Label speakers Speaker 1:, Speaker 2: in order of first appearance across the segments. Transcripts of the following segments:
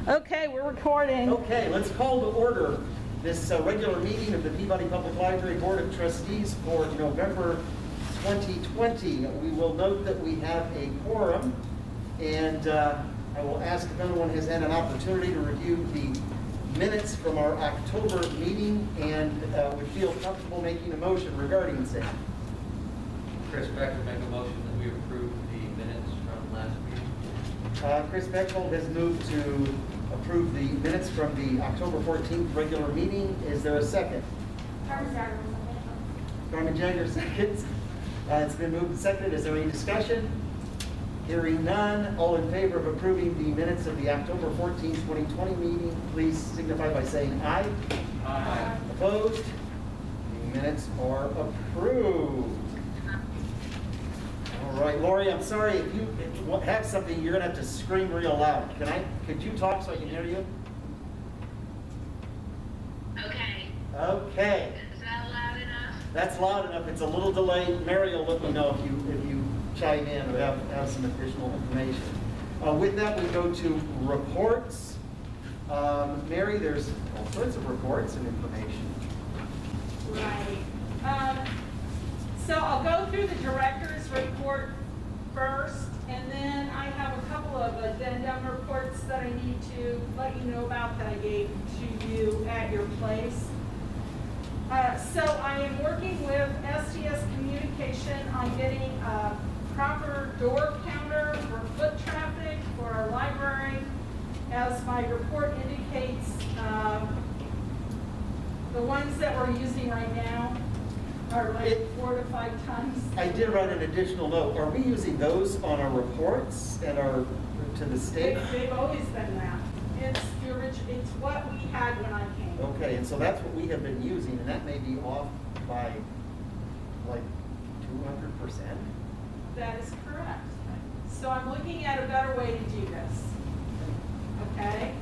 Speaker 1: Okay, we're recording.
Speaker 2: Okay, let's call to order this regular meeting of the Peabody Public Library Board of Trustees for November 2020. We will note that we have a quorum, and I will ask if anyone has had an opportunity to review the minutes from our October meeting and would feel comfortable making a motion regarding the same.
Speaker 3: Chris Beck will make a motion that we approve the minutes from last meeting.
Speaker 2: Chris Beckhold has moved to approve the minutes from the October 14th regular meeting. Is there a second? Carmen Jagger seconds. It's been moved and seconded. Is there any discussion? Hearing none. All in favor of approving the minutes of the October 14th, 2020 meeting, please signify by saying aye.
Speaker 3: Aye.
Speaker 2: Opposed? The minutes are approved. All right, Lori, I'm sorry, if you have something, you're gonna have to scream real loud. Could you talk so I can hear you?
Speaker 4: Okay.
Speaker 2: Okay,
Speaker 4: Is that loud enough?
Speaker 2: that's loud enough. It's a little delayed. Mary will let me know if you chime in or have some additional information. With that, we go to reports. Mary, there's all sorts of reports and information.
Speaker 1: Right. So I'll go through the director's report first, and then I have a couple of addendum reports that I need to let you know about that I gave to you at your place. So I am working with STS Communication on getting a proper door counter for foot traffic for our library. As my report indicates, the ones that we're using right now are like 4 to 5 times.
Speaker 2: I did write an additional note. Are we using those on our reports and our to the state?
Speaker 1: They've always been that. It's what we had when I came.
Speaker 2: Okay, and so that's what we have been using, and that may be off by like 200%.
Speaker 1: That is correct. So I'm looking at a better way to do this. Okay?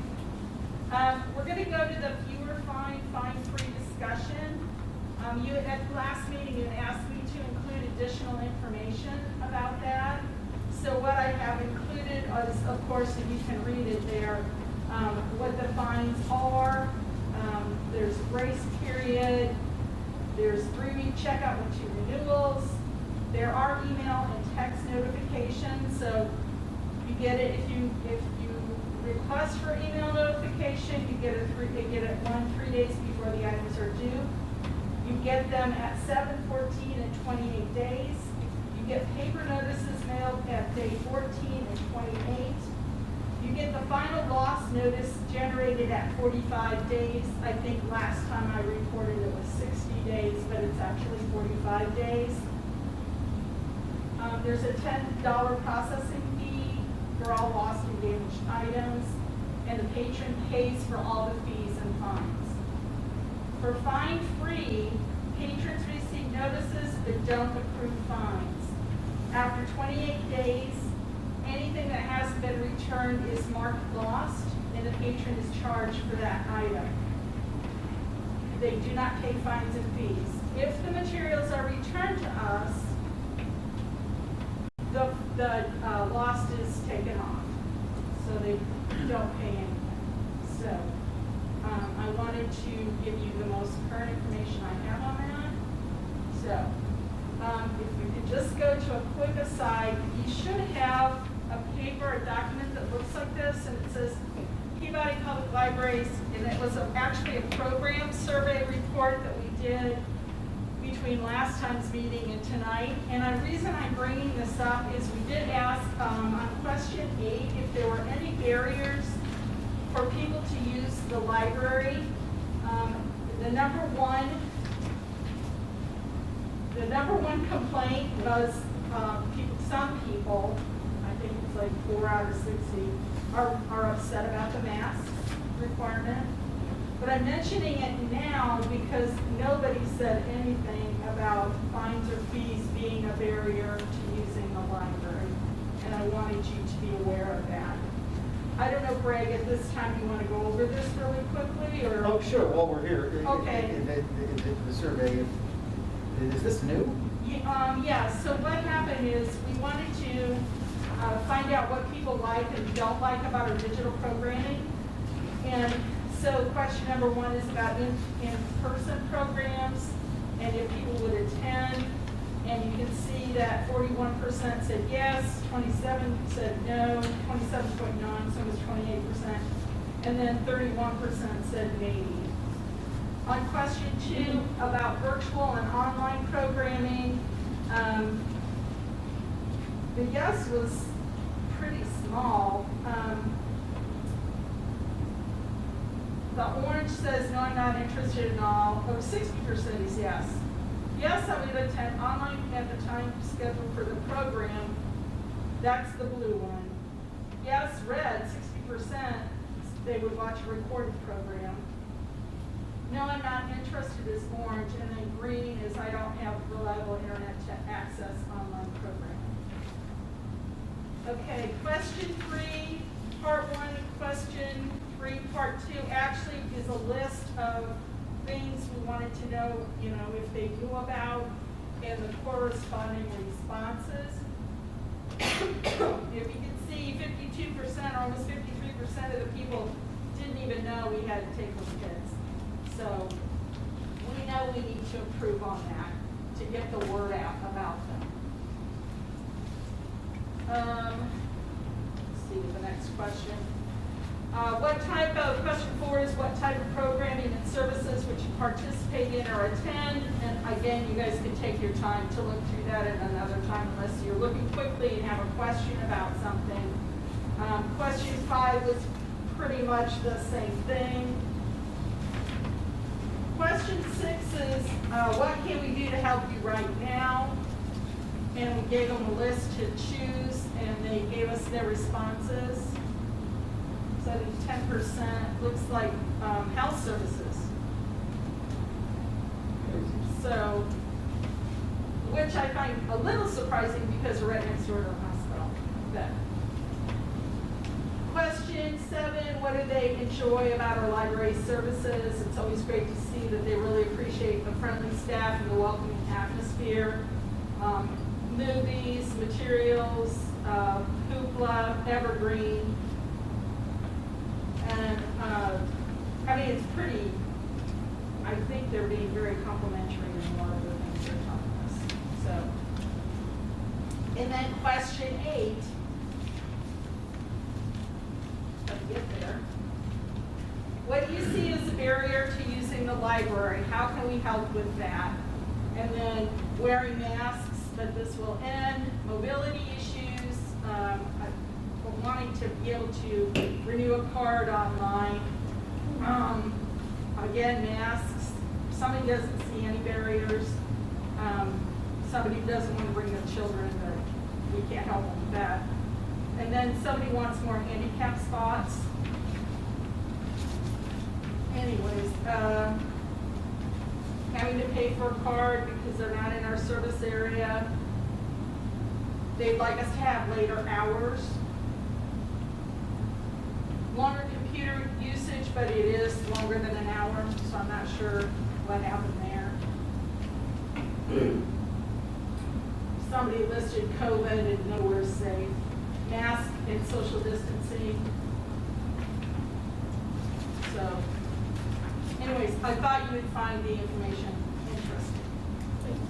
Speaker 1: We're going to go to the fewer fine-free discussion. You at the last meeting, you asked me to include additional information about that. So what I have included is, of course, and you can read it there, what the fines are. There's a grace period. There's 3-week checkout with 2 renewals. There are email and text notifications. So you get it if you request for email notification, you get it 3 days before the items are due. You get them at 7, 14, and 28 days. You get paper notices mailed at day 14 and 28. You get the final loss notice generated at 45 days. I think last time I reported it was 60 days, but it's actually 45 days. There's a $10 processing fee for all lost and damaged items, and the patron pays for all the fees and fines. For fine-free, patrons receive notices but don't accrue fines. After 28 days, anything that hasn't been returned is marked lost, and the patron is charged for that item. They do not pay fines and fees. If the materials are returned to us, the lost is taken off, so they don't pay anything. So I wanted to give you the most current information I have on that. So if we could just go to a quick aside, you should have a paper, a document that looks like this, and it says Peabody Public Libraries, and it was actually a program survey report that we did between last time's meeting and tonight. And the reason I'm bringing this up is we did ask on question 8 if there were any barriers for people to use the library. The number one complaint was some people, I think it's like 4 out of 60, are upset about the mask requirement. But I'm mentioning it now because nobody said anything about fines or fees being a barrier to using the library. And I wanted you to be aware of that. I don't know, Greg, at this time you want to go over this really quickly, or?
Speaker 2: Oh, sure, while we're here.
Speaker 1: Okay.
Speaker 2: The survey, is this new?
Speaker 1: Yeah, so what happened is we wanted to find out what people like and don't like about our digital programming. So question number one is about in-person programs and if people would attend. And you can see that 41% said yes, 27 said no, 27.9, so it was 28%. And then 31% said maybe. On question two about virtual and online programming, the yes was pretty small. The orange says, no, I'm not interested at all. Oh, 60% is yes. Yes, I would attend online at the time scheduled for the program. That's the blue one. Yes, red, 60%, they would watch a recorded program. No, I'm not interested is orange, and then green is I don't have reliable internet to access online programming. Okay, question three, part one, question three, part two actually is a list of things we wanted to know, if they knew about and the corresponding responses. If you can see, 52%, almost 53% of the people didn't even know we had to take those kids. So we know we need to improve on that to get the word out about them. Let's see the next question. Question four is what type of programming and services would you participate in or attend? And again, you guys can take your time to look through that at another time unless you're looking quickly and have a question about something. Question five was pretty much the same thing. Question six is, what can we do to help you right now? And we gave them a list to choose, and they gave us their responses. So 10% looks like health services. So, which I find a little surprising because we're right next door to the hospital. But question seven, what do they enjoy about our library services? It's always great to see that they really appreciate the friendly staff and the welcoming atmosphere. Movies, materials, Hoopla, Evergreen. And, it's pretty, I think they're being very complimentary in a lot of the things they're telling us. So, and then question eight, let's get there. What do you see as a barrier to using the library? How can we help with that? And then wearing masks, that this will end, mobility issues, wanting to be able to renew a card online. Again, masks. Somebody doesn't see any barriers. Somebody doesn't want to bring their children, but we can't help them with that. And then somebody wants more handicap spots. Anyways, having to pay for a card because they're not in our service area. They'd like us to have later hours. Longer computer usage, but it is longer than an hour, so I'm not sure what happened there. Somebody listed COVID and nowhere safe. Mask and social distancing. So, anyways, I thought you would find the information interesting.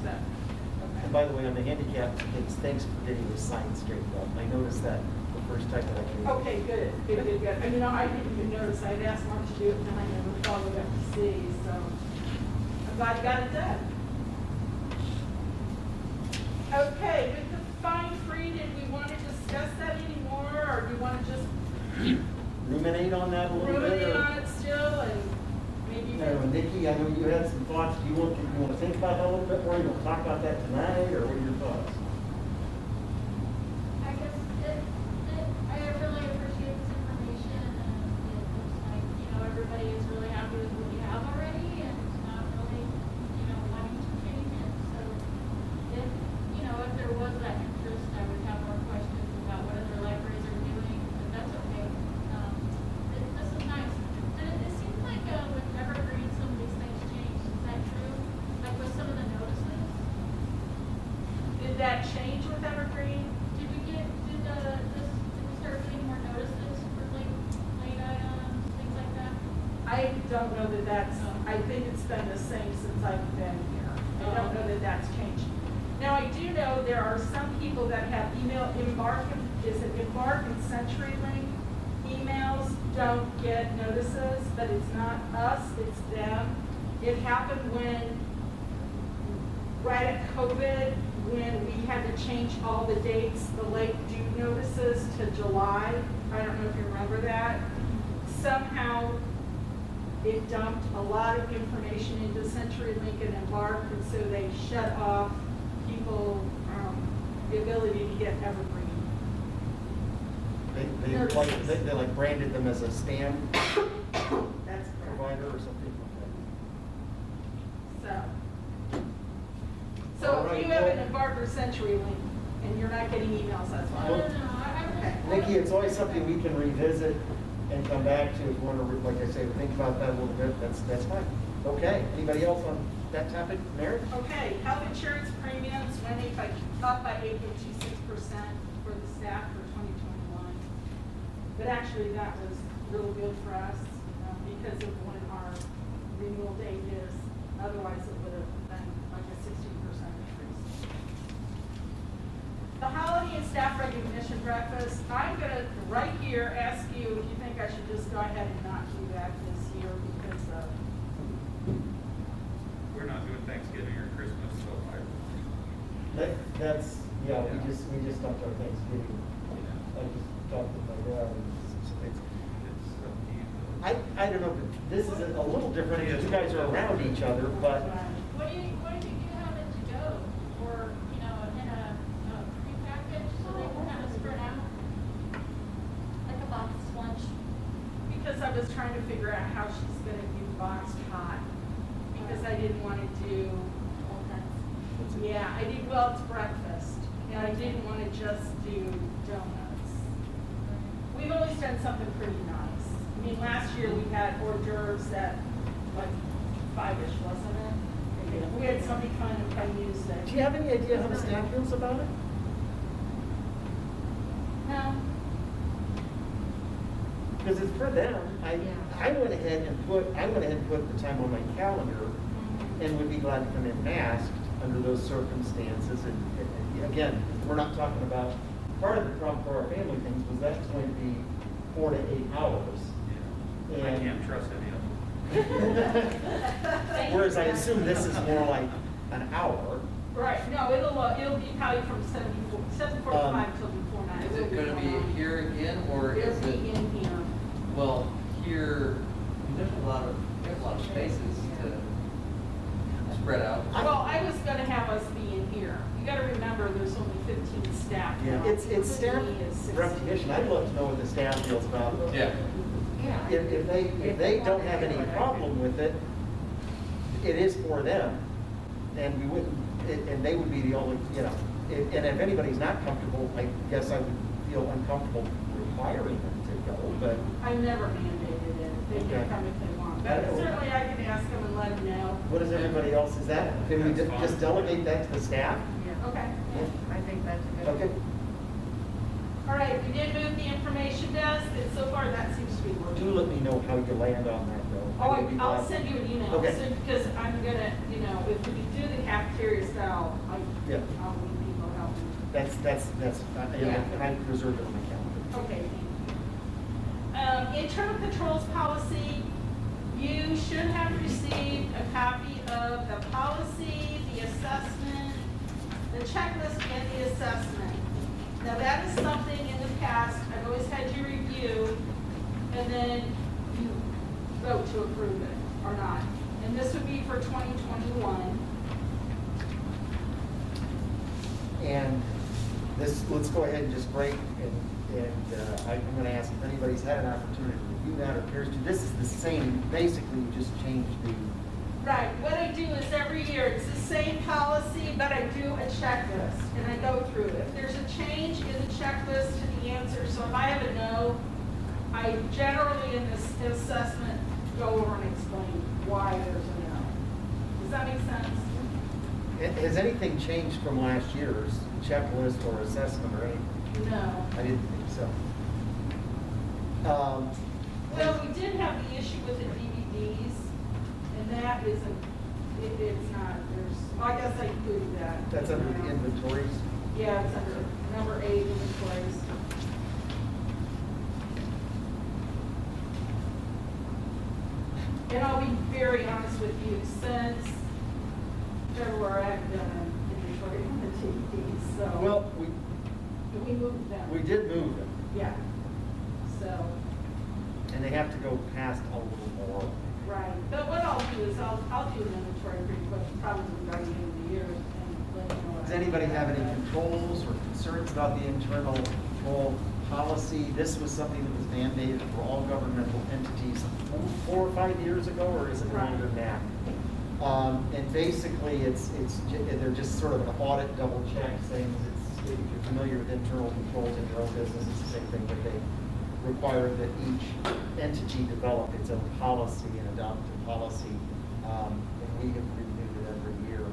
Speaker 1: So, okay.
Speaker 2: And by the way, on the handicap kids, thanks for getting the sign straightened up. I noticed that the first time that I came.
Speaker 1: Okay, good. And I didn't even notice. I'd asked Mark to do it, and I never followed up to see, so I'm glad you got it done. Okay, with the fine free, did we want to discuss that anymore, or do you want to just
Speaker 2: Ruminate on that a little bit?
Speaker 1: ruminate
Speaker 2: or-
Speaker 1: on it still, and maybe?
Speaker 2: Nikki, I know you had some thoughts. Do you want to think about that a little bit more? You want to talk about that tonight, or what are your thoughts?
Speaker 5: I guess I really appreciate this information, and it looks like, everybody is really happy with what we have already, and not really, wanting to change it. So if there was that interest, I would have more questions about what other libraries are doing, but that's okay. This is nice. And it seems like with Evergreen, some of these things changed. Is that true? Like with some of the notices?
Speaker 1: Did that change with Evergreen?
Speaker 5: Did we start getting more notices for late items, things like that?
Speaker 1: don't know that that's, I think it's been the same since I've been here. I don't know that that's changed. Now, I do know there are some people that have email Embark, is it Embark and CenturyLink emails don't get notices, but it's not us, it's them. It happened when, right at COVID, when we had to change all the dates, the late due notices to July. I don't know if you remember that. Somehow, it dumped a lot of information into CenturyLink and Embark, and so they shut off people the ability to get Evergreen.
Speaker 2: They like branded them as a spam
Speaker 1: That's correct.
Speaker 2: provider or something like that.
Speaker 1: So
Speaker 2: All
Speaker 1: if
Speaker 2: right,
Speaker 1: you have an
Speaker 2: well-
Speaker 1: Embark or CenturyLink and you're not getting emails, that's
Speaker 5: No,
Speaker 1: why.
Speaker 5: no, no, I
Speaker 2: Nikki, it's always something we can revisit and come back to if you want to, like I say, think about that a little bit, that's fine. Okay, anybody else on that topic? Mary?
Speaker 1: Okay, health insurance premiums went up by 8.26% for the staff for 2021. But actually, that was really good for us because of when our renewal date is. Otherwise, it would have been like a 16% increase. The holiday and staff recognition breakfast, I'm gonna, right here, ask you if you think I should just go ahead and not do that this year because of,
Speaker 6: We're not doing Thanksgiving or Christmas, so
Speaker 2: That's, yeah, we just talked about Thanksgiving. I just talked with my dad.
Speaker 6: it's up to you.
Speaker 2: I don't know, but this is a little different because you guys are around each other, but
Speaker 5: What do you have it to go? Or, in a prepackaged so they can kind of spread out? Like a box lunch?
Speaker 1: because I was trying to figure out how she's gonna do boxed hot. Because I didn't wanna do, yeah, I did, well, it's breakfast, and I didn't wanna just do donuts. We've always done something pretty nice. I mean, last year we had hors d'oeuvres at like 5-ish, wasn't it? We had somebody come and play music.
Speaker 2: do you have any idea how the staff feels about it?
Speaker 1: No.
Speaker 2: Because it's for them. I went ahead and put the time on my calendar and would be glad to come in masked under those circumstances. And again, we're not talking about, part of the problem for our family things was that's going to be 4 to 8 hours.
Speaker 6: Yeah. I
Speaker 2: And-
Speaker 6: can't trust any of them.
Speaker 2: Whereas I assume this is more like an hour.
Speaker 1: Right, no, it'll be probably from 7:45 till before 9.
Speaker 3: Is it gonna be here again, or is
Speaker 1: It'll
Speaker 3: it,
Speaker 1: be in here.
Speaker 3: well, here, there's a lot of spaces to spread out.
Speaker 1: Well, I was gonna have us be in here. You gotta remember, there's only 15 staff now.
Speaker 2: It's staff
Speaker 1: Me is 16.
Speaker 2: recognition. I'd love to know what the staff feels about it.
Speaker 3: Yeah.
Speaker 2: If they don't have any problem with it, it is for them. And we wouldn't, and they would be the only, and if anybody's not comfortable, I guess I would feel uncomfortable requiring them to go, but.
Speaker 1: I never mandated it. They
Speaker 2: Okay.
Speaker 1: can come if they want. But certainly I can ask them and let them know.
Speaker 2: What is everybody else, is that, can we just delegate that to the staff?
Speaker 1: Okay.
Speaker 7: I think that's a good.
Speaker 2: Okay.
Speaker 1: All right, we did move the information desk, and so far that seems to be working.
Speaker 2: Do let me know how you land on that, though.
Speaker 1: Oh,
Speaker 2: I would be
Speaker 1: I'll
Speaker 2: glad.
Speaker 1: send you an email.
Speaker 2: Okay.
Speaker 1: So, because I'm gonna, if we do the cafeteria style,
Speaker 2: Yeah.
Speaker 1: I'll need people helping.
Speaker 2: That's, and I reserved it on my calendar.
Speaker 1: Okay, thank you. Internal controls policy, you should have received a copy of the policy, the assessment, the checklist, and the assessment. Now, that is something in the past, I've always had you review, and then you vote to approve it or not. And this would be for 2021.
Speaker 2: And this, let's go ahead and just break, and I'm gonna ask if anybody's had an opportunity to review that or cares to. This is the same, basically, you just changed the,
Speaker 1: Right, what I do is every year, it's the same policy, but I do a checklist, and I go through it. If there's a change in the checklist to the answer, so if I have a no, I generally in this assessment go over and explain why there's a no. Does that make sense?
Speaker 2: has anything changed from last year's checklist or assessment or anything?
Speaker 1: No.
Speaker 2: I didn't think so.
Speaker 1: Well, we did have the issue with the DVD fees, and that isn't, it's not, I guess I included that.
Speaker 2: That's under the inventories.
Speaker 1: Yeah, it's under number 8 inventories. And I'll be very honest with you, since February, I've done an inventory on the TVs, so.
Speaker 2: Well,
Speaker 1: We moved them.
Speaker 2: we did move them,
Speaker 1: Yeah, so,
Speaker 2: and they have to go past a little more.
Speaker 1: right, but what I'll do is I'll do an inventory pretty quick, probably by the end of the year, and let you know. what
Speaker 2: Does
Speaker 1: I
Speaker 2: anybody
Speaker 1: think
Speaker 2: have any
Speaker 1: about it.
Speaker 2: controls or concerns about the internal control policy? This was something that was mandated for all governmental entities 4 or 5 years ago, or is it longer than that? And basically, they're just sort of an audit double check, saying if you're familiar with internal controls in your own business, it's the same thing, but they require that each entity develop its own policy and adopt a policy. And we have renewed it every year.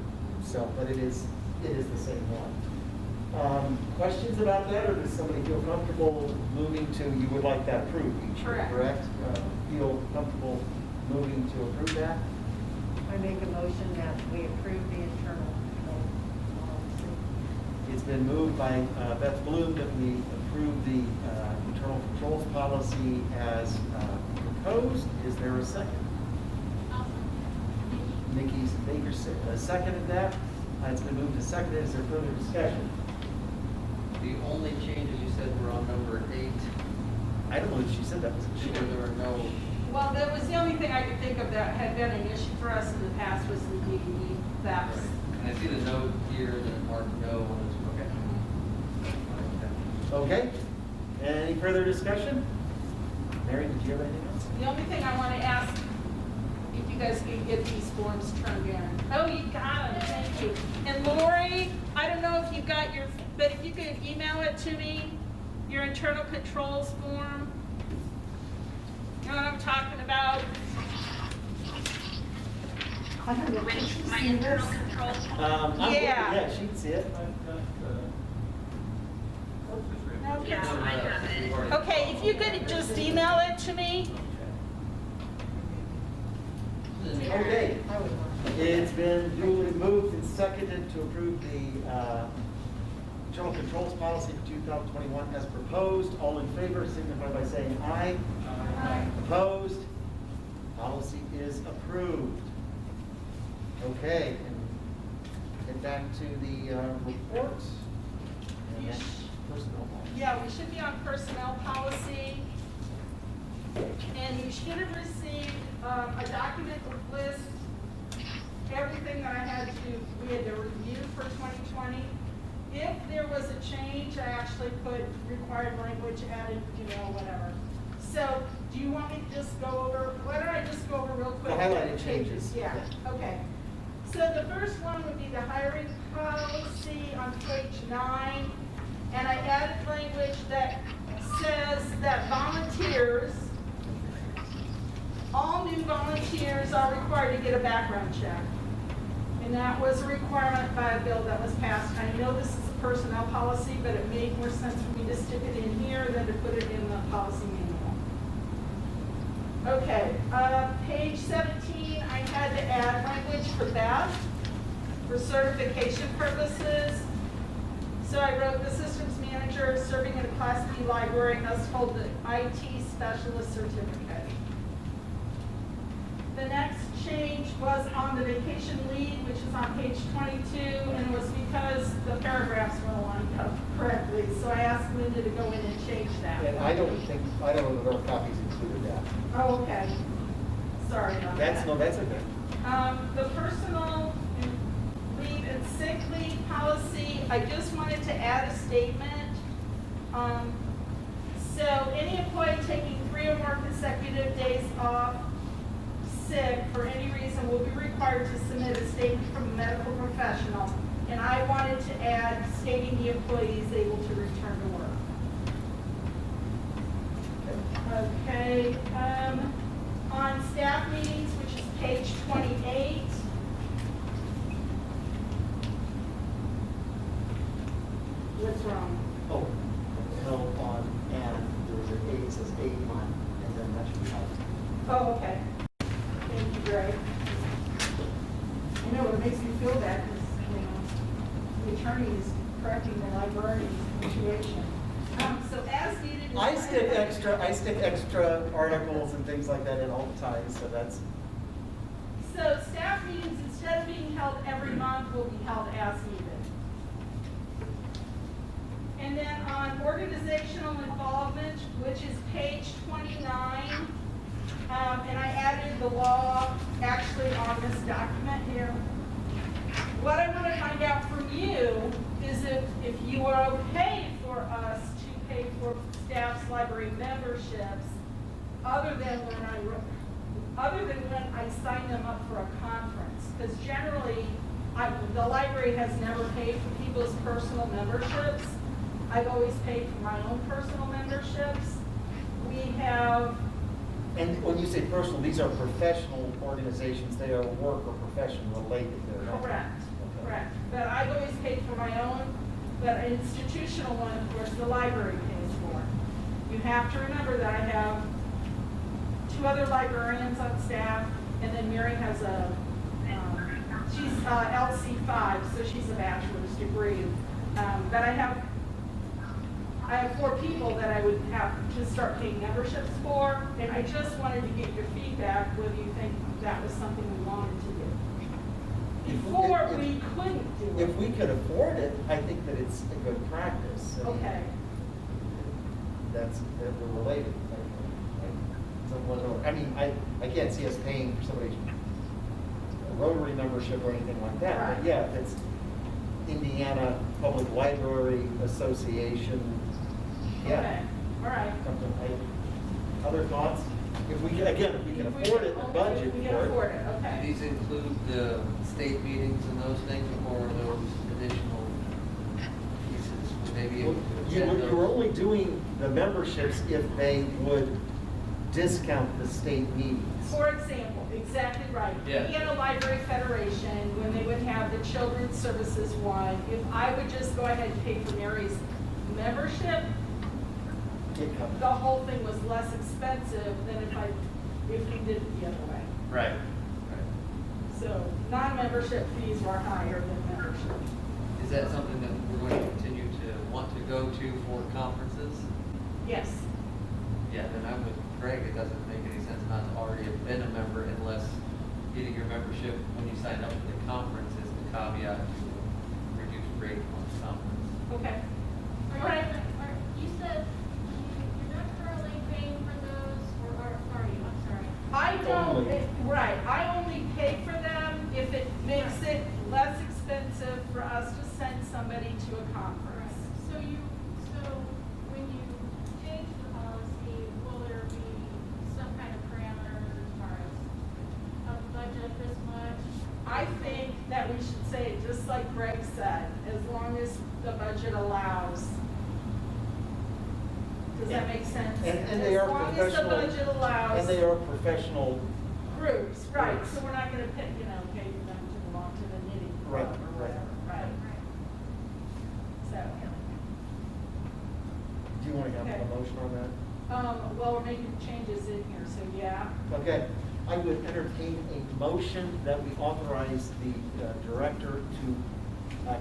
Speaker 2: So, but it is the same one. Questions about that, or does somebody feel comfortable moving to, you would like that approved each year,
Speaker 1: Correct.
Speaker 2: correct? Feel comfortable moving to approve that?
Speaker 7: I make a motion that we approve the internal control policy.
Speaker 2: It's been moved by Beth Bloom that we approve the internal controls policy as proposed. Is there a second? Nikki Baker seconded that. It's been moved and seconded. Is there further discussion?
Speaker 3: The only changes you said were on number 8.
Speaker 2: I don't know if she said that was a
Speaker 3: Sure, there were no,
Speaker 1: Well, that was the only thing I could think of that had been an issue for us in the past was the DVD thefts.
Speaker 3: and I see the note here that it marked no, and it's, okay.
Speaker 2: Okay. Any further discussion? Mary, did you have anything else?
Speaker 1: The only thing I want to ask, if you guys can get these forms turned in. Oh, you got them, thank you. And Lori, I don't know if you got your, but if you could email it to me, your internal controls form. You know what I'm talking about?
Speaker 4: With my internal controls.
Speaker 1: Yeah.
Speaker 2: She can see it.
Speaker 1: Okay.
Speaker 4: Yeah, I have it.
Speaker 1: Okay, if you could just email it to me.
Speaker 2: Okay.
Speaker 7: I would want.
Speaker 2: It's been duly moved and seconded to approve the internal controls policy for 2021 as proposed. All in favor signify by saying aye.
Speaker 1: Aye.
Speaker 2: Opposed? Policy is approved. Okay, and get back to the reports. And that's personnel policy.
Speaker 1: Yeah, we should be on personnel policy. And you should have received a document that lists everything that we had to review for 2020. If there was a change, I actually put required language added, whatever. So, do you want me to just go over, why don't I just go over real quick?
Speaker 2: The highlighted changes.
Speaker 1: Yeah, okay. So the first one would be the hiring policy on page 9. And I added language that says that volunteers, all new volunteers are required to get a background check. And that was a requirement by a bill that was passed. I know this is a personnel policy, but it made more sense for me to stick it in here than to put it in the policy manual. Okay, page 17, I had to add language for Beth for certification purposes. So I wrote the systems manager serving in a Class B library must hold the IT specialist certificate. The next change was on the vacation leave, which is on page 22, and it was because the paragraphs weren't lined up correctly. So I asked Linda to go in and change that.
Speaker 2: And I don't know that our copies included that.
Speaker 1: Oh, okay. Sorry about that.
Speaker 2: That's okay.
Speaker 1: The personal leave and sick leave policy, I just wanted to add a statement. So any employee taking 3 or more consecutive days off sick for any reason will be required to submit a statement from a medical professional. And I wanted to add stating the employee is able to return to work. Okay, on staff meetings, which is page 28. What's wrong?
Speaker 2: Oh, no, and there's an 8, it says 8 month, and then that should be out.
Speaker 1: Oh, okay.
Speaker 6: makes me feel bad because, the attorney is correcting the librarian's situation.
Speaker 1: So as needed. is
Speaker 2: I
Speaker 1: fine.
Speaker 2: stick extra articles and things like that in all the time, so that's,
Speaker 1: So staff meetings, instead of being held every month, will be held as needed. And then on organizational involvement, which is page 29, and I added the law actually on this document here. What I want to find out from you is if you are okay for us to pay for staff's library memberships, other than when I sign them up for a conference. Because generally, the library has never paid for people's personal memberships. I've always paid for my own personal memberships. We have,
Speaker 2: and when you say personal, these are professional organizations, they are work or profession related, they're not.
Speaker 1: correct,
Speaker 2: Okay.
Speaker 1: correct. But I've always paid for my own, but an institutional one, of course, the library pays for. You have to remember that I have 2 other librarians on staff, and then Mary has she's LC5, so she's a bachelor's degree. But I have 4 people that I would have to start paying memberships for, and I just wanted to get your feedback, whether you think that was something we wanted to do. Before, we couldn't do
Speaker 2: If
Speaker 1: it.
Speaker 2: we could afford it, I think that it's a good practice. I mean,
Speaker 1: Okay,
Speaker 2: that we're related. I mean, I can't see us paying for somebody's Rotary membership or anything like that.
Speaker 1: Right.
Speaker 2: But yeah, if it's Indiana Public Library Association,
Speaker 1: okay,
Speaker 2: yeah.
Speaker 1: all right.
Speaker 2: Something other thoughts? If we can, again, if we can afford it, the budget
Speaker 1: We
Speaker 2: for
Speaker 1: can
Speaker 2: it.
Speaker 1: afford it,
Speaker 3: Do
Speaker 1: okay.
Speaker 3: these include the state meetings and those things, or those additional pieces? Would they be able to attend
Speaker 2: You were
Speaker 3: those?
Speaker 2: only doing the memberships if they would discount the state meetings.
Speaker 1: For example, exactly right.
Speaker 3: Yeah.
Speaker 1: Indiana Library Federation, when they would have the Children's Services one, if I would just go ahead and pay for Mary's membership,
Speaker 2: It comes.
Speaker 1: the whole thing was less expensive than if we did it the other way.
Speaker 3: Right.
Speaker 1: So non-membership fees are higher than membership.
Speaker 3: Is that something that we're going to continue to want to go to for conferences?
Speaker 1: Yes,
Speaker 3: Yeah, then I'm with Greg, it doesn't make any sense not to already have been a member unless getting your membership when you sign up for the conference is the caveat to reduced rate on the conference.
Speaker 1: okay.
Speaker 5: Are
Speaker 1: Right.
Speaker 5: you said you're not currently paying for those, or are you? I'm sorry.
Speaker 1: I don't,
Speaker 2: Only.
Speaker 1: right, I only pay for them if it makes it less expensive for us to send somebody to a conference.
Speaker 5: So when you change the policy, will there be some kind of parameters as far as a budget this much?
Speaker 1: I think that we should say, just like Greg said, as long as the budget allows. Does that make sense?
Speaker 2: And they are
Speaker 1: As long as the
Speaker 2: professional.
Speaker 1: budget allows.
Speaker 2: And they are professional,
Speaker 1: Groups, right,
Speaker 2: Groups.
Speaker 1: so we're not gonna pay, pay for them to belong to the knitting
Speaker 2: Right,
Speaker 1: club or
Speaker 2: right.
Speaker 1: whatever, right? So,
Speaker 2: do you want to have
Speaker 1: Okay.
Speaker 2: a motion on that?
Speaker 1: well, we're making changes in here, so yeah.
Speaker 2: Okay, I would entertain a motion that we authorize the director to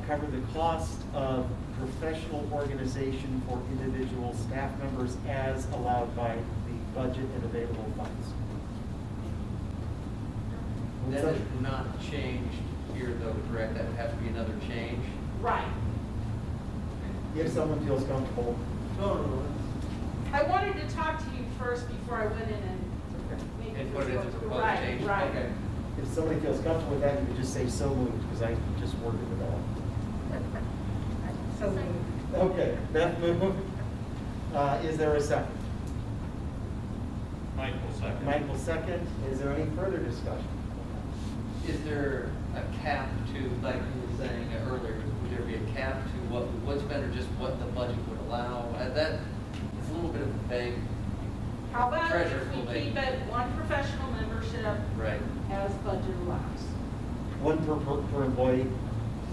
Speaker 2: cover the cost of professional organization for individual staff members as allowed by the budget and available funds.
Speaker 3: That is not changed here though, correct? That would have to be another change?
Speaker 1: Right.
Speaker 2: If someone feels comfortable.
Speaker 3: No.
Speaker 1: I wanted to talk to you first before I went in and make
Speaker 3: And put it as a proposed
Speaker 1: Right,
Speaker 3: change?
Speaker 1: right.
Speaker 3: Okay.
Speaker 2: If somebody feels comfortable with that, you could just say so moved, because I just worded it all.
Speaker 7: So moved.
Speaker 2: Okay, Beth moved. Is there a second?
Speaker 8: Michael second.
Speaker 2: Michael second. Is there any further discussion?
Speaker 3: Is there a cap to, like you were saying earlier, would there be a cap to what's better, just what the budget would allow? That, it's a little bit of a vague,
Speaker 1: How about
Speaker 3: Treasurer
Speaker 1: if we
Speaker 3: will
Speaker 1: keep
Speaker 3: make-
Speaker 1: it one professional membership
Speaker 3: right?
Speaker 1: as budget allows?
Speaker 2: One per employee.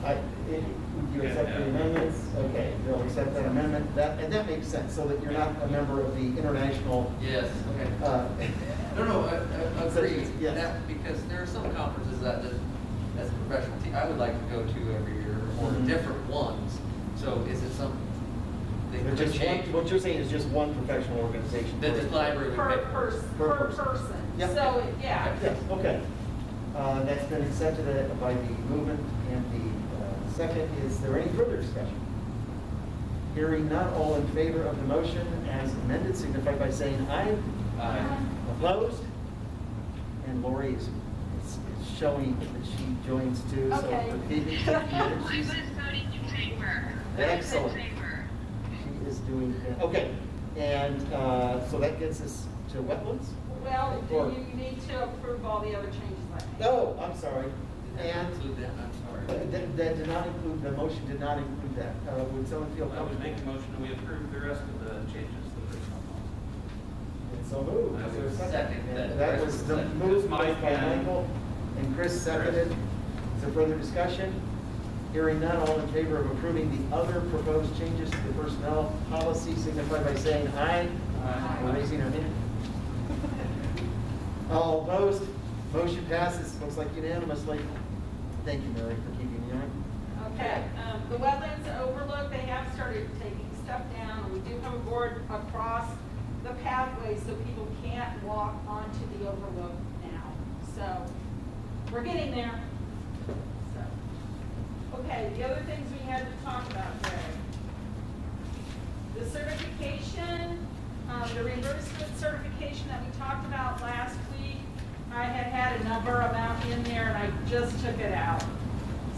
Speaker 2: Would you accept the
Speaker 8: Yeah.
Speaker 2: amendments? Okay, you'll accept that amendment. And that makes sense, so that you're not a member of the international,
Speaker 3: Yes, okay.
Speaker 2: uh,
Speaker 3: No, I agree.
Speaker 2: Yes.
Speaker 3: That, because there are some conferences that as a professional team, I would like to go to every year or
Speaker 2: Mhm.
Speaker 3: different ones. So is it some, they
Speaker 2: They're
Speaker 3: could
Speaker 2: just
Speaker 3: change?
Speaker 2: what you're saying is just one professional organization.
Speaker 3: That the library would
Speaker 1: Per
Speaker 3: pay?
Speaker 1: person,
Speaker 2: Per
Speaker 1: per
Speaker 2: person.
Speaker 1: person.
Speaker 2: Yep.
Speaker 1: So, yeah.
Speaker 2: Yes, okay. That's been accepted by the movement and the second. Is there any further discussion? Hearing none, all in favor of the motion as amended signify by saying aye.
Speaker 3: Aye.
Speaker 2: Opposed? And Lori is showing that she joins too, so
Speaker 1: Okay.
Speaker 2: for PPL,
Speaker 4: I was voting in favor.
Speaker 2: Excellent.
Speaker 4: In favor.
Speaker 2: she is doing, okay. And so that gets us to wetlands?
Speaker 1: Well,
Speaker 2: Or-
Speaker 1: you need to approve all the other changes I made.
Speaker 2: No, I'm sorry.
Speaker 3: Did that
Speaker 2: And
Speaker 3: include that? I'm sorry.
Speaker 2: that did not include, the motion did not include that. Would someone feel
Speaker 8: I would
Speaker 2: comfortable?
Speaker 8: make a motion that we approve the rest of the changes to the personnel policy.
Speaker 2: And so moved.
Speaker 3: I
Speaker 2: Is there a
Speaker 3: would second that.
Speaker 2: And that was the
Speaker 8: Second.
Speaker 2: move by
Speaker 8: Mike and-
Speaker 2: Michael and Chris seconded. Is there further discussion? Hearing none, all in favor of approving the other proposed changes to the personnel policy signify by saying aye.
Speaker 8: Aye.
Speaker 2: Or raising our hand. All opposed? Motion passes, looks like unanimously. Thank you, Mary, for keeping me on.
Speaker 1: Okay, the wetlands overlook, they have started taking stuff down. We do have a board across the pathway so people can't walk onto the overlook now. So, we're getting there. So, okay, the other things we had to talk about today. The certification, the reimbursement certification that we talked about last week, I had a number amount in there and I just took it out.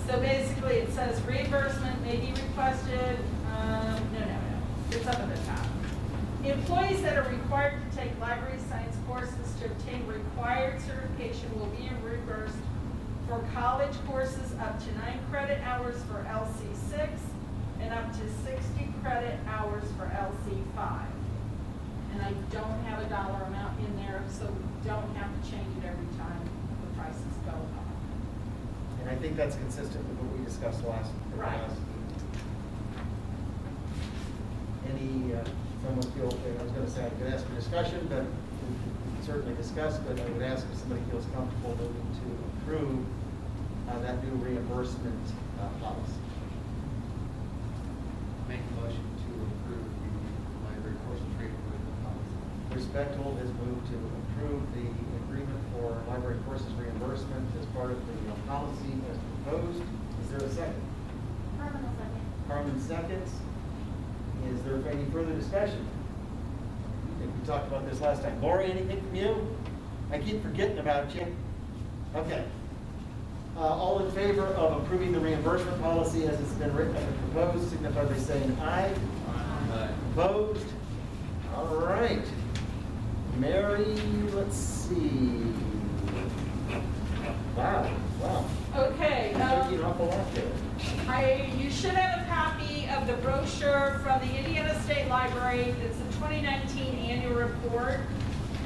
Speaker 1: So basically, it says reimbursement may be requested, no, it's up at the top. Employees that are required to take library science courses to obtain required certification will be reimbursed for college courses up to 9 credit hours for LC6 and up to 60 credit hours for LC5. And I don't have a dollar amount in there, so we don't have to change it every time the prices go up.
Speaker 2: And I think that's consistent with what we discussed last.
Speaker 1: Right.
Speaker 2: Any, someone feel, I was gonna say I could ask for discussion, but we can certainly discuss, but I would ask if somebody feels comfortable moving to approve that new reimbursement policy.
Speaker 3: Make a motion to approve the library courses reimbursement policy.
Speaker 2: Respectable has moved to approve the agreement for library courses reimbursement as part of the policy as proposed. Is there a second?
Speaker 5: Carmen will second.
Speaker 2: Carmen seconds. Is there any further discussion? I think we talked about this last time. Lori, anything from you? I keep forgetting about you. Okay. All in favor of approving the reimbursement policy as it's been written and proposed, signify by saying aye.
Speaker 3: Aye.
Speaker 2: Opposed? All right. Mary, let's see. Wow.
Speaker 1: Okay,
Speaker 2: Took you an awful lot there.
Speaker 1: you should have a copy of the brochure from the Indiana State Library. It's the 2019 annual report.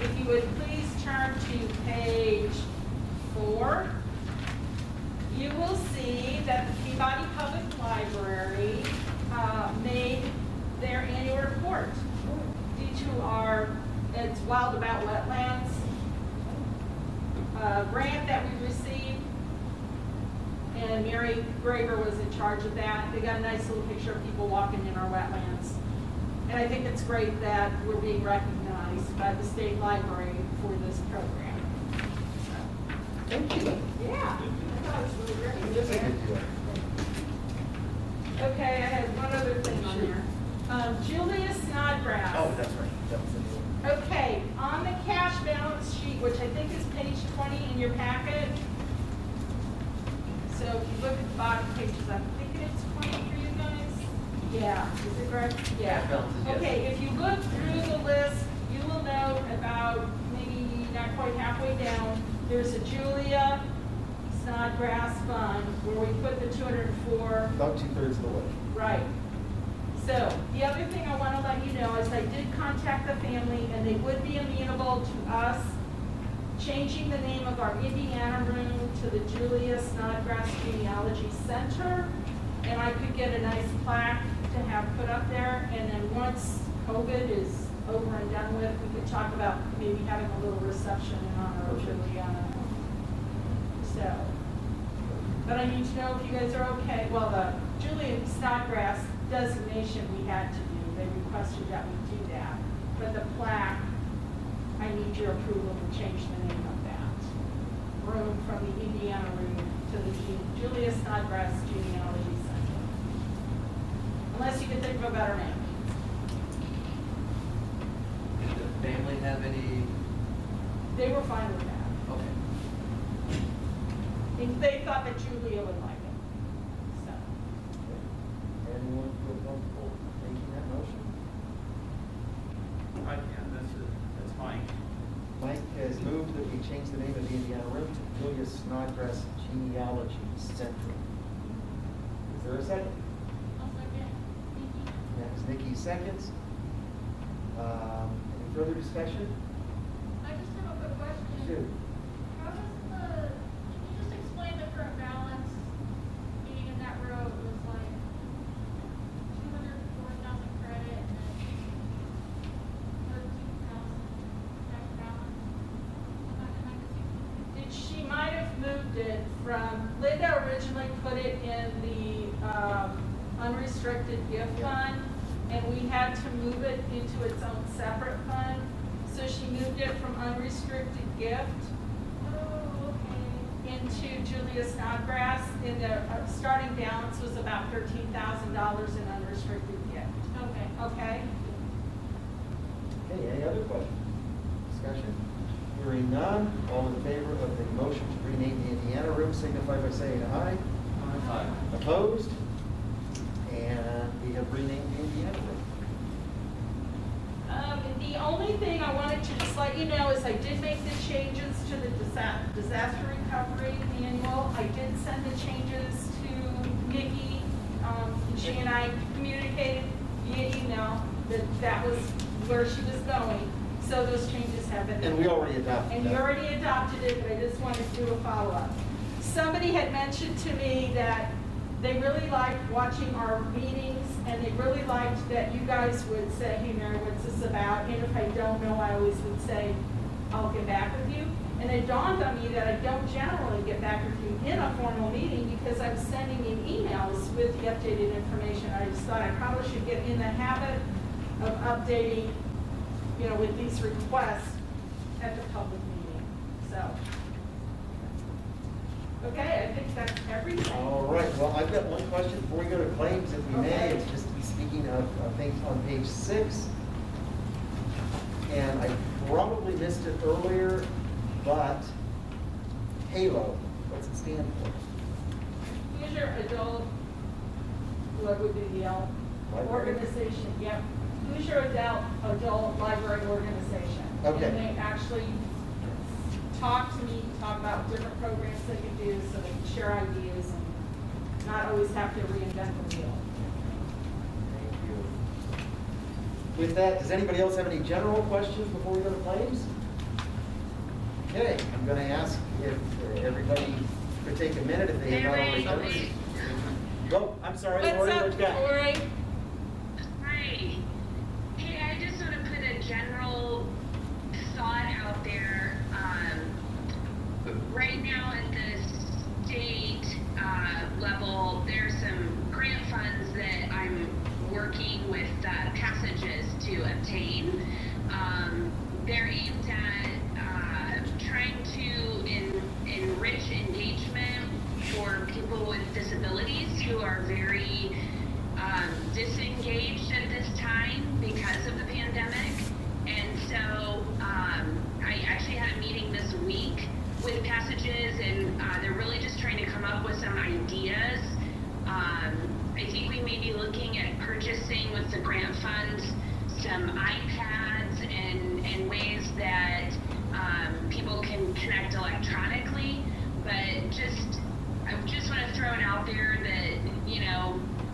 Speaker 1: If you would please turn to page 4, you will see that the Peabody Public Library made their annual report due to our, it's Wild About Wetlands grant that we received. And Mary Graver was in charge of that. They got a nice little picture of people walking in our wetlands. And I think it's great that we're being recognized by the state library for this program.
Speaker 2: Thank you.
Speaker 1: Yeah, I thought it was really
Speaker 2: It is a
Speaker 1: great.
Speaker 2: good deal.
Speaker 1: Okay, I had one other thing on there. Julia Snodgrass.
Speaker 2: Oh, that's right. That was the new one.
Speaker 1: Okay, on the cash balance sheet, which I think is page 20 in your packet. So if you look at the bottom pages, I'm thinking it's 20 for you guys. Yeah, is it correct? Yeah.
Speaker 3: Cash balances, yes.
Speaker 1: Okay, if you look through the list, you will note about maybe not quite halfway down, there's a Julia Snodgrass fund where we put the 204.
Speaker 2: About 2/3 of the way.
Speaker 1: Right. So, the other thing I want to let you know is I did contact the family and they would be amenable to us changing the name of our Indiana room to the Julia Snodgrass Genealogy Center. And I could get a nice plaque to have put up there. And then once COVID is over and done with, we could talk about maybe having a little reception in honor of Juliana. So, But I need to know if you guys are okay. Well, the Julia Snodgrass designation we had to do, they requested that we do that. But the plaque, I need your approval to change the name of that. Room from the Indiana room to the Julia Snodgrass Genealogy Center. Unless you can think of a better name.
Speaker 3: Did the family have any,
Speaker 1: They were fine with that.
Speaker 3: okay.
Speaker 1: They thought that Julia would like it. So,
Speaker 2: Anyone feel comfortable making that motion?
Speaker 8: I can, that's Mike.
Speaker 2: Mike has moved that we change the name of the Indiana Room to Julia Snodgrass Genealogy Center. Is there a second?
Speaker 5: I'll second. Nikki?
Speaker 2: That's Nikki seconds. Any further discussion?
Speaker 5: I just have a quick question.
Speaker 2: Shoot.
Speaker 5: How does can you just explain the current balance being in that row? It was like 204,000 credit and then 13,000 cash balance.
Speaker 1: she might have moved it from, Linda originally put it in the unrestricted gift fund, and we had to move it into its own separate fund. So she moved it from unrestricted gift
Speaker 5: Oh, okay.
Speaker 1: into Julia Snodgrass, and the starting balance was about $13,000 in unrestricted gift.
Speaker 5: Okay.
Speaker 1: Okay?
Speaker 2: Okay, any other questions? Discussion? Hearing none, all in favor of the motion to rename the Indiana Room signify by saying aye.
Speaker 3: Aye.
Speaker 2: Opposed? And we have renamed the Indiana Room.
Speaker 1: The only thing I wanted to just let you know is I did make the changes to the disaster recovery manual. I did send the changes to Nikki, and she and I communicated via email that that was where she was going. So those changes have been.
Speaker 2: And we already adopted
Speaker 1: And you
Speaker 2: that.
Speaker 1: already adopted it, but I just wanted to do a follow-up. Somebody had mentioned to me that they really liked watching our meetings, and they really liked that you guys would say, hey, Mary, what's this about? And if I don't know, I always would say, I'll get back with you. And it dawned on me that I don't generally get back with you in a formal meeting because I'm sending you emails with the updated information. I just thought I probably should get in the habit of updating, with these requests at the public meeting. So, okay, I think that's everything.
Speaker 2: All right, well, I've got one question before we go to claims, if we may.
Speaker 1: Okay.
Speaker 2: It's just speaking of things on page 6. And I probably missed it earlier, but HALO, what's it stand for?
Speaker 1: Here's your adult, what would be the
Speaker 2: Library?
Speaker 1: organization, yep. Who's your adult library organization?
Speaker 2: Okay.
Speaker 1: And they actually talk to me, talk about different programs they can do so they can share ideas and not always have to reinvent the wheel.
Speaker 2: Thank you. With that, does anybody else have any general questions before we go to claims? Okay, I'm going to ask if everybody could take a minute if they have not already done this. Oh, I'm sorry,
Speaker 1: What's
Speaker 2: Lori,
Speaker 1: up,
Speaker 2: what you got?
Speaker 1: Lori?
Speaker 4: Hi. Hey, I just want to put a general thought out there. Right now at the state level, there's some grant funds that I'm working with Passages to obtain. They're aimed at trying to enrich engagement for people with disabilities who are very disengaged at this time because of the pandemic. And so I actually had a meeting this week with Passages, and they're really just trying to come up with some ideas. I think we may be looking at purchasing with the grant funds some iPads and ways that people can connect electronically. But I just want to throw it out there that,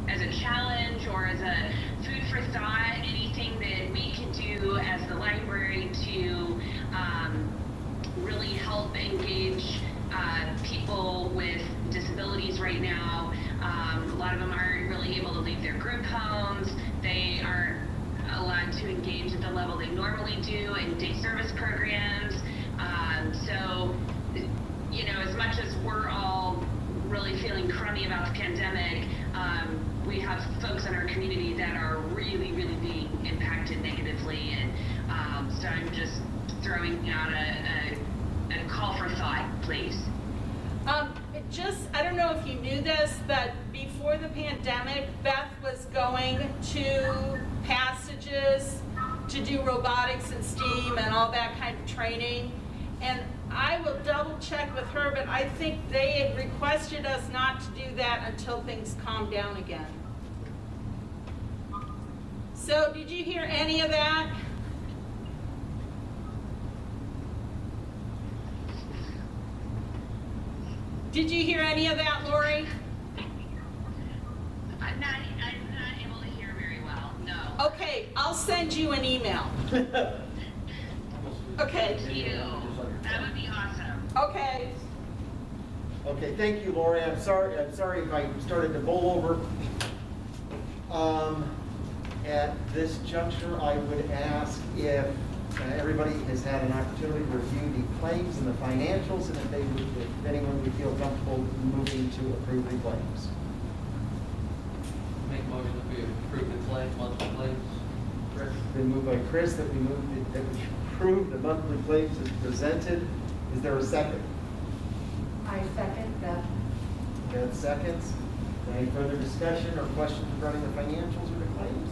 Speaker 4: as a challenge or as a food for thought, anything that we can do as the library to really help engage people with disabilities right now. A lot of them aren't really able to leave their group homes. They aren't allowed to engage at the level they normally do in day service programs. So, as much as we're all really feeling about the pandemic, we have folks in our community that are really, really being impacted negatively, and so I'm just throwing out a call for thought, please.
Speaker 1: I don't know if you knew this, but before the pandemic, Beth was going to Passages to do robotics and STEAM and all that kind of training. And I will double check with her, but I think they had requested us not to do that until things calm down again. So did you hear any of that? Did you hear any of that, Lori?
Speaker 4: I'm not able to hear very well, no.
Speaker 1: Okay, I'll send you an email. Okay.
Speaker 4: Thank you. That would be awesome.
Speaker 1: Okay.
Speaker 2: Okay, thank you, Lori. I'm sorry if I started to bowl over. At this juncture, I would ask if everybody has had an opportunity to review the claims and the financials, and if anyone would feel comfortable moving to approve the claims.
Speaker 3: Make a motion that we approve the claim, monthly claims.
Speaker 2: It's been moved by Chris that we approve the monthly claims as presented. Is there a second?
Speaker 7: I second that.
Speaker 2: Beth seconds. Any further discussion or questions regarding the financials or the claims?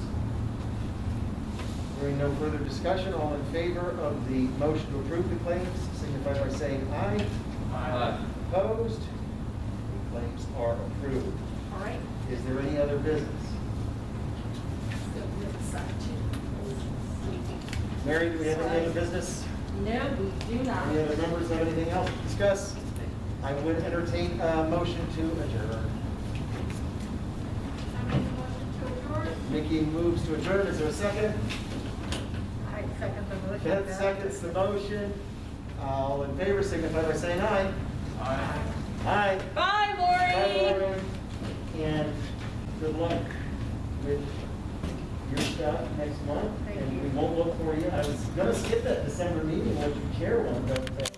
Speaker 2: Hearing no further discussion, all in favor of the motion to approve the claims, signify by saying aye.
Speaker 3: Aye.
Speaker 2: Opposed? The claims are approved.
Speaker 1: All right.
Speaker 2: Is there any other business?
Speaker 1: So we'll sign two.
Speaker 2: Mary, do we have any other business?
Speaker 1: No, we do not.
Speaker 2: Any other members have anything else to discuss? I would entertain a motion to adjourn.
Speaker 5: I make a motion to adjourn.
Speaker 2: Mickey moves to adjourn. Is there a second?
Speaker 7: I second the motion.
Speaker 2: Beth seconds the motion. All in favor, signify by saying aye.
Speaker 8: Aye.
Speaker 2: Aye.
Speaker 1: Bye,
Speaker 2: Bye,
Speaker 1: Lori.
Speaker 2: Lauren. And good luck with your stuff next month.
Speaker 7: Thank
Speaker 2: And
Speaker 7: you.
Speaker 2: we won't look for you. I was gonna skip that December meeting, what you chair one, but